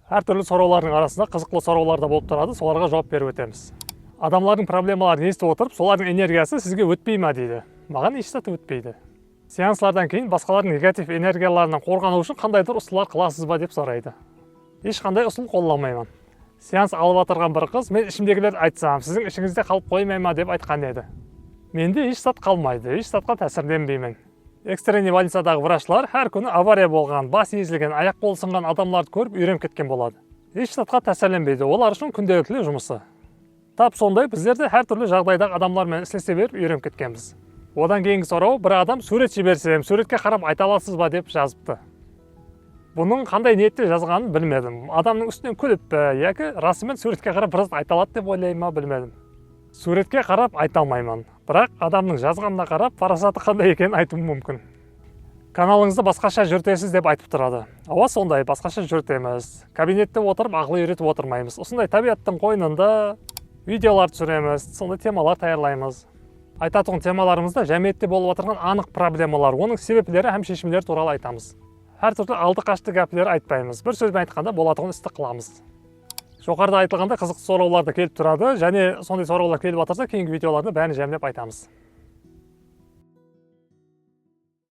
Әртүрлі сұраулардың арасында қызықты сұраулар да болып тұрады, соларға жауап беріп өтеміз. Адамлардың проблемаларын естіп отырып, солардың энергиясы сізге өтпей ме дейді. Маған ешзаты өтпейді. Сеанслардан кейін басқалардың негатив энергияларынан қорғану үшін қандайдыр ұсыныстар қыласыз ба деп сұрайды. Ешқандай ұсыныс қолдамаймын. Сеанс алып отырған бір қыз, мен ішімдегілерді айтсам, сіздің ішіңізде қалып қоймай ма деп айтқан еді. Менде еш зат қалмайды, еш затқа тәсірленбеймін. Экстренный больницадағы врачлар әр күні авария болған, бас езілген, аяқ қолы сынған адамдарды көріп үйреніп кеткен болады. Еш затқа тәсірленбейді, олар үшін күнделікті жұмысы. Тап сондай біздер де әртүрлі жағдайдағы адамдармен істесе беріп үйреніп кеткенбіз. Одан кейінгі сұрау, бір адам сурет жіберсем, суретке қарап айта аласыз ба деп жазыпты. Бұның қандай ниетте жазғанын білмедім. Адамның үстінен күліп пе, яки расымен суретке қарап біраз айта алады деп ойлаймын ма, білмедім. Суретке қарап айта алмаймын, бірақ адамның жазғанына қарап парасаты қандай екенін айтуым мүмкін. Каналыңызды басқаша жүртесіз деп айтып тұрады. Ауа сондай, басқаша жүртеміз. Кабинетте отырып ақыл үйретіп отырмаймыз. Осындай табиғаттың қойнында видеолар түсіреміз, сондай темалар таярлаймыз. Айтатын темаларымызда жәмиетте болып отырған анық проблемалар, оның себептері һәм шешімдері туралы айтамыз. Әртүрлі алды қашты гәплер айтпаймыз. Bir сөзбен айтқанда болатығын істі қыламыз. Жоғарыда айтылғанда қызықты сұраулар да келіп тұрады, және сондай сұраулар келіп жатырса, кейінгі видеоларда бәрін жәмлеп айтамыз.